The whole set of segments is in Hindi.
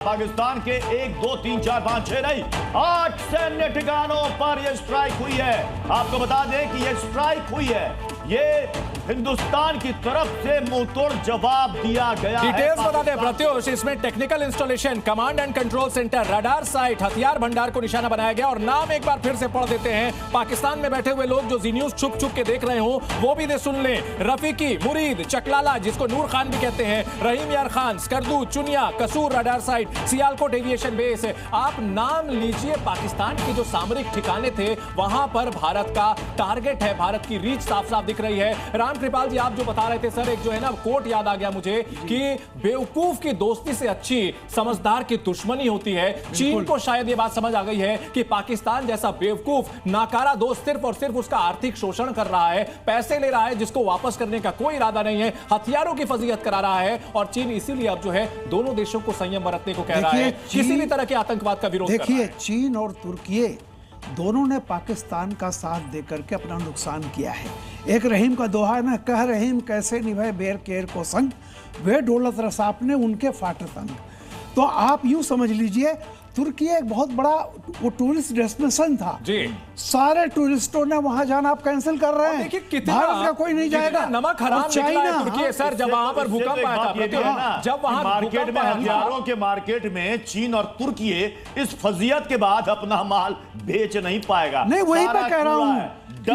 पाकिस्तान के 1, 2, 3, 4, 5, 6 नहीं 8 सैन्य ठिकानों पर यह स्ट्राइक हुई है। आपको बता दें कि यह स्ट्राइक हुई है, ये हिंदुस्तान की तरफ से मुंहतोड़ जवाब दिया गया है। डिटेल्स बता दें प्रत्युष, इसमें technical installation, command and control centre, radar site, हथियार भंडार को निशाना बनाया गया। और नाम एक बार फिर से पढ़ देते हैं, पाकिस्तान में बैठे हुए लोग जो जी न्यूज छुप छुप के देख रहे हो वो भी सुन लें। रफीकी, मुरीद, चकलाला जिसको नूर खान भी कहते हैं, रहीम यार खान, स्कर्दू, चुनिया, कसूर radar site, Sialkot aviation base. आप नाम लीजिए, पाकिस्तान के जो सामरिक ठिकाने थे वहां पर भारत का टारगेट है, भारत की रीच साफ साफ दिख रही है। रामकृपाल जी, आप जो बता रहे थे सर, एक जो है ना कोट याद आ गया मुझे कि बेवकूफ की दोस्ती से अच्छी समझदार की दुश्मनी होती है। चीन को शायद ये बात समझ आ गई है कि पाकिस्तान जैसा बेवकूफ नाकारा दोस्त सिर्फ और सिर्फ उसका आर्थिक शोषण कर रहा है, पैसे ले रहा है जिसको वापस करने का कोई इरादा नहीं है, हथियारों की फजीहत करा रहा है। और चीन इसीलिए अब जो है दोनों देशों को संयम बरतने को कह रहा है, किसी भी तरह के आतंकवाद का विरोध कर रहा है। देखिए, चीन और तुर्की दोनों ने पाकिस्तान का साथ देकर के अपना नुकसान किया है। एक रहीम का दोहा है ना, कह रहीम कैसे निभाए बेर केर को संग, वे दौलत रसाप ने उनके फाट तंग। तो आप यूं समझ लीजिए, तुर्की एक बहुत बड़ा वो टूरिस्ट डेस्टिनेशन था जी। सारे टूरिस्टों ने वहां जाना आप कैंसिल कर रहे हैं। भारत का कोई नहीं जाएगा। नमक हराम निकला है तुर्की सर, जब वहां पर भूकंप आया था, जब वहां मार्केट में, हथियारों के मार्केट में चीन और तुर्की इस फजीयत के बाद अपना माल बेच नहीं पाएगा। नहीं, वही मैं कह रहा हूं कि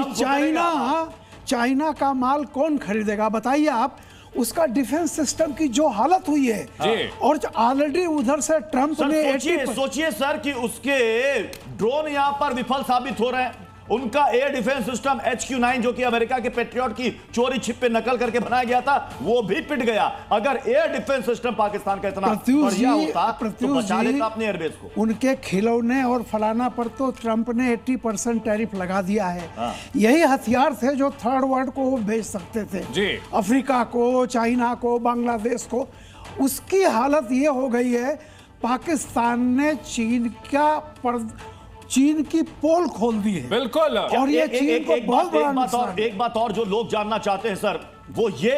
चाइना का माल कौन खरीदेगा बताइए आप। उसका डिफेंस सिस्टम की जो हालत हुई है, और ऑलरेडी उधर से ट्रंप ने सोचिए सर कि उसके ड्रोन यहां पर विफल साबित हो रहे हैं। उनका एयर डिफेंस सिस्टम HQ-9 जो कि अमेरिका के पेट्रियट की चोरी छिप पे नकल करके बनाया गया था, वो भी पिट गया। अगर एयर डिफेंस सिस्टम पाकिस्तान का इतना बढ़िया होता तो बचा लेता अपने एयरबेस को। उनके खिलौने और फलाना पर तो ट्रंप ने 80% टैरिफ लगा दिया है। यही हथियार थे जो थर्ड वर्ल्ड को वो भेज सकते थे, अफ्रीका को, चाइना को, बांग्लादेश को। उसकी हालत ये हो गई है, पाकिस्तान ने चीन की पोल खोल दी है। बिल्कुल। और ये चीन को बहुत बड़ा नुकसान है। एक बात और जो लोग जानना चाहते हैं सर, वो ये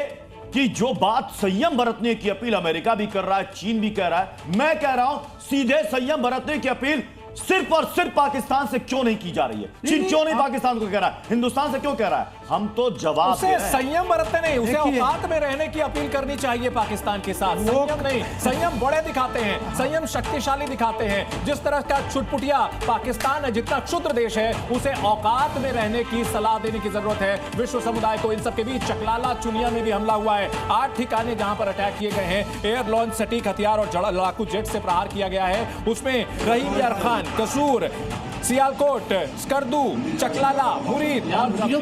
कि जो बात संयम बरतने की अपील अमेरिका भी कर रहा है, चीन भी कह रहा है, मैं कह रहा हूं सीधे संयम बरतने की अपील सिर्फ और सिर्फ पाकिस्तान से क्यों नहीं की जा रही है। चीन क्यों नहीं पाकिस्तान को कह रहा है, हिंदुस्तान से क्यों कह रहा है? हम तो जवाब उसे संयम बरतने नहीं, उसे औकात में रहने की अपील करनी चाहिए पाकिस्तान के साथ। संयम नहीं, संयम बड़े दिखाते हैं, संयम शक्तिशाली दिखाते हैं। जिस तरह का छुटपुटिया पाकिस्तान है, जितना क्षुद्र देश है, उसे औकात में रहने की सलाह देने की जरूरत है विश्व समुदाय को। इन सबके बीच चकलाला, चुनिया में भी हमला हुआ है। 8 ठिकाने जहां पर अटैक किए गए हैं, एयर लॉन्च सटीक हथियार और लड़ाकू जेट से प्रहार किया गया है। उसमें रहीम यार खान, कसूर, सियालकोट, स्कर्दू, चकलाला, मुरीद और ये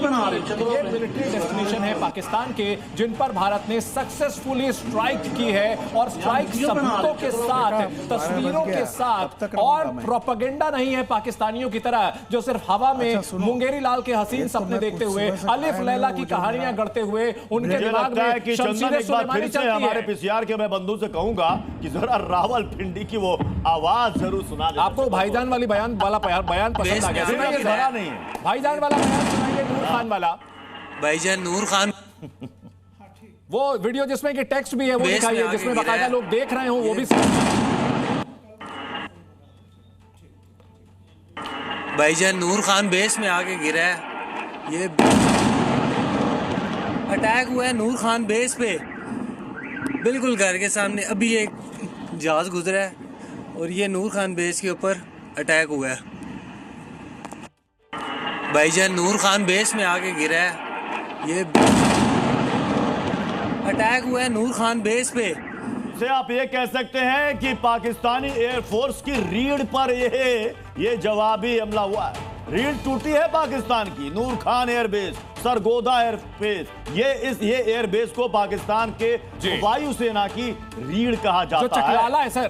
मिलिट्री डेस्टिनेशन है पाकिस्तान के, जिन पर भारत ने सक्सेसफुली स्ट्राइक की है। और स्ट्राइक सबूतों के साथ, तस्वीरों के साथ, और प्रोपेगेंडा नहीं है पाकिस्तानियों की तरह जो सिर्फ हवा में मुंगेरी लाल के हसीन सपने देखते हुए, अलिफ लैला की कहानियां गढ़ते हुए उनके दिमाग में शमशीर सुलेमानी चलती है। हमारे पीसीआर के मैं बंधु से कहूंगा कि जरा रावलपिंडी की वो आवाज जरूर सुना दे। आपको भाईजान वाली बयान पसंद आ गया? नहीं है भाईजान वाला बयान सुनाइए, नूर खान वाला। भाईजान नूर खान वो वीडियो जिसमें कि टेक्स्ट भी है वो दिखाइए, जिसमें बाकायदा लोग देख रहे हो वो भी। भाईजान नूर खान बेस में आके गिरा है। ये अटैक हुआ है नूर खान बेस पे, बिल्कुल घर के सामने। अभी एक जहाज गुजरा है और ये नूर खान बेस के ऊपर अटैक हुआ है। भाईजान नूर खान बेस में आके गिरा है। ये अटैक हुआ है नूर खान बेस पे। से आप ये कह सकते हैं कि पाकिस्तानी एयरफोर्स की रीढ़ पर ये जवाबी हमला हुआ है। रीढ़ टूटी है पाकिस्तान की। नूर खान एयरबेस, सरगोदा एयरबेस, ये एयरबेस को पाकिस्तान के वायुसेना की रीढ़ कहा जाता है। जो चकलाला है सर,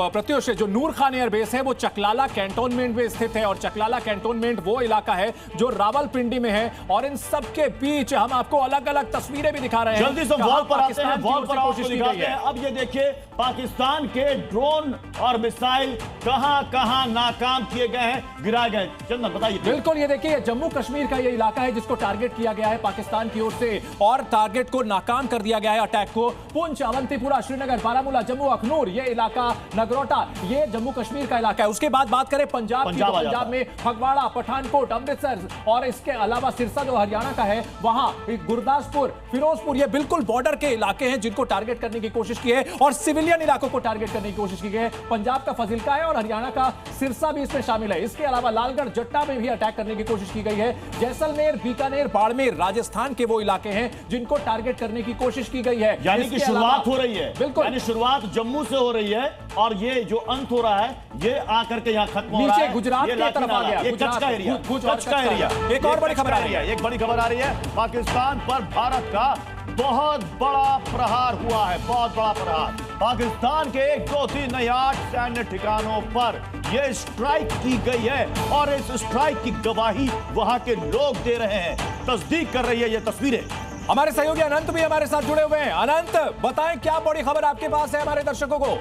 प्रत्युष, जो नूर खान एयरबेस है वो चकलाला कैंटोनमेंट में स्थित है। और चकलाला कैंटोनमेंट वो इलाका है जो रावलपिंडी में है। और इन सब के बीच हम आपको अलग अलग तस्वीरें भी दिखा रहे हैं। जल्दी से वॉल पर आते हैं, वॉल पर कोशिश दिखाते हैं। अब ये देखिए, पाकिस्तान के ड्रोन और मिसाइल कहां नाकाम किए गए हैं, गिराए गए। चंदन बताइए। बिल्कुल, ये देखिए जम्मू कश्मीर का ये इलाका है जिसको टारगेट टारगेट किया गया है पाकिस्तान की ओर से और टारगेट को नाकाम कर दिया गया है। अटैक को पुंछ, अवंतीपुरा, श्रीनगर, बारामूला, जम्मू, अखनूर, ये इलाका, नगरोटा, ये जम्मू कश्मीर का इलाका है। उसके बाद बात करें पंजाब की, तो पंजाब में फगवाड़ा, पठानकोट, अमृतसर और इसके अलावा सिरसा जो हरियाणा का है, वहां गुरदासपुर, फिरोजपुर, ये बिल्कुल बॉर्डर के इलाके हैं जिनको टारगेट करने की कोशिश की है और सिविलियन इलाकों को टारगेट करने की कोशिश की गई है। पंजाब का फजिल्का है और हरियाणा का सिरसा भी इसमें शामिल है। इसके अलावा लालगढ़, जट्टा में भी अटैक करने की कोशिश की गई है। जैसलमेर, बीकानेर, बाड़मेर, राजस्थान के वो इलाके हैं जिनको टारगेट करने की कोशिश की गई है। यानी कि शुरुआत हो रही है, बिल्कुल, यानी शुरुआत जम्मू से हो रही है और ये जो अंत हो रहा है ये आकर के यहाँ खत्म हो रहा है। नीचे गुजरात की तरफ आ गया, ये कच्छ का एरिया, कच्छ का एरिया। एक और बड़ी खबर आ रही है, एक बड़ी खबर आ रही है, पाकिस्तान पर भारत का बहुत बड़ा प्रहार हुआ है, बहुत बड़ा प्रहार। पाकिस्तान के 1, 2, 3 नहीं 8 सैन्य ठिकानों पर यह स्ट्राइक की गई है और इस स्ट्राइक की गवाही वहां के लोग दे रहे हैं, तस्दीक कर रही है ये तस्वीरें। हमारे सहयोगी अनंत भी हमारे साथ जुड़े हुए हैं। अनंत, बताएं क्या बड़ी खबर आपके पास है हमारे दर्शकों को।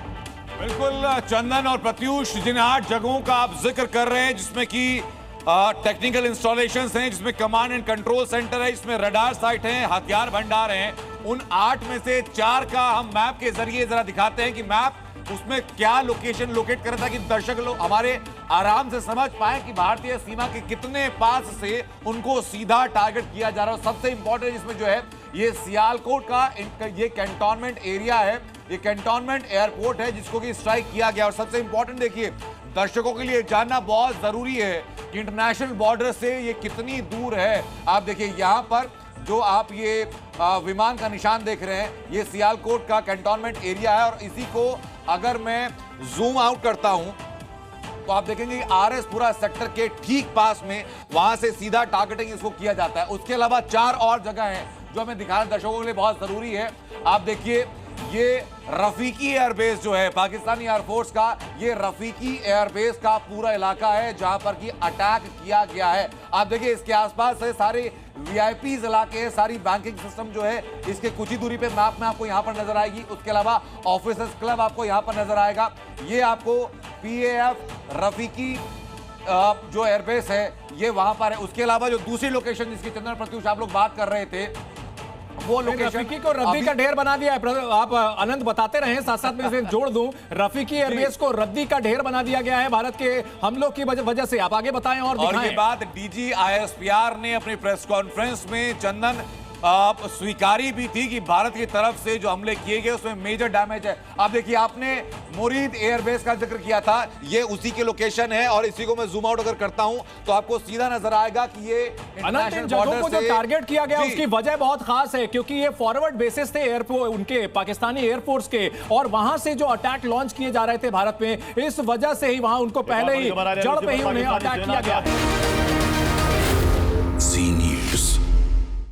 बिल्कुल चंदन और प्रत्यूष, जिन 8 जगहों का आप जिक्र कर रहे हैं जिसमें कि टेक्निकल इंस्टॉलेशंस हैं, जिसमें कमांड एंड कंट्रोल सेंटर है, जिसमें रडार साइट है, हथियार भंडार हैं, उन 8 में से 4 का हम मैप के जरिए जरा दिखाते हैं कि मैप उसमें क्या लोकेशन लोकेट कर रहा था कि दर्शक लोग हमारे आराम से समझ पाए कि भारतीय सीमा के कितने पास से उनको सीधा टारगेट किया जा रहा है। सबसे इंपॉर्टेंट इसमें जो है ये सियालकोट का ये कैंटोनमेंट एरिया है, ये कैंटोनमेंट एयरपोर्ट है जिसको कि स्ट्राइक किया गया। और सबसे इंपॉर्टेंट देखिए, दर्शकों के लिए जानना बहुत जरूरी है कि इंटरनेशनल बॉर्डर से ये कितनी दूर है। आप देखिए यहाँ पर जो आप ये विमान का निशान देख रहे हैं, ये सियालकोट का कैंटोनमेंट एरिया है और इसी को अगर मैं जूम आउट करता हूं तो आप देखेंगे आरएस पुरा सेक्टर के ठीक पास में वहां से सीधा टारगेटिंग इसको किया जाता है। उसके अलावा 4 और जगह हैं जो हमें दिखाना दर्शकों के लिए बहुत जरूरी है। आप देखिए ये रफीकी एयरबेस जो है पाकिस्तानी एयरफोर्स का, ये रफीकी एयरबेस का पूरा इलाका है जहां पर कि अटैक किया गया है। आप देखिए इसके आसपास है सारे वीआईपीज इलाके हैं, सारी बैंकिंग सिस्टम जो है इसके कुछ ही दूरी पे मैप में आपको यहां पर नजर आएगी। उसके अलावा ऑफिसर्स क्लब आपको यहां पर नजर आएगा। ये आपको पीएएफ रफीकी जो एयरबेस है ये वहां पर है। उसके अलावा जो दूसरी लोकेशन जिसकी चंदन प्रत्यूष आप लोग बात कर रहे थे, वो लोकेशन रफीकी को रद्दी का ढेर बना दिया है। आप आनंद बताते रहे, साथ साथ में इसे जोड़ दूं, रफीकी एयरबेस को रद्दी का ढेर बना दिया गया है भारत के हमलों की वजह से। आप आगे बताएं और दिखाएं। ये बात डीजी आईएसपीआर ने अपनी प्रेस कॉन्फ्रेंस में चंदन स्वीकारी भी थी कि भारत की तरफ से जो हमले किए गए उसमें मेजर डैमेज है। अब देखिए आपने मुरीद एयरबेस का जिक्र किया था, ये उसी के लोकेशन है और इसी को मैं जूम आउट अगर करता हूं तो आपको सीधा नजर आएगा कि ये इंटरनेशनल बॉर्डर को जो टारगेट किया गया उसकी वजह बहुत खास है क्योंकि ये फॉरवर्ड बेसिस थे एयरपोर्ट उनके पाकिस्तानी एयरफोर्स के और वहां से जो अटैक लॉन्च किए जा रहे थे भारत में, इस वजह से ही वहां उनको पहले ही जड़ पे ही उन्हें अटैक किया गया।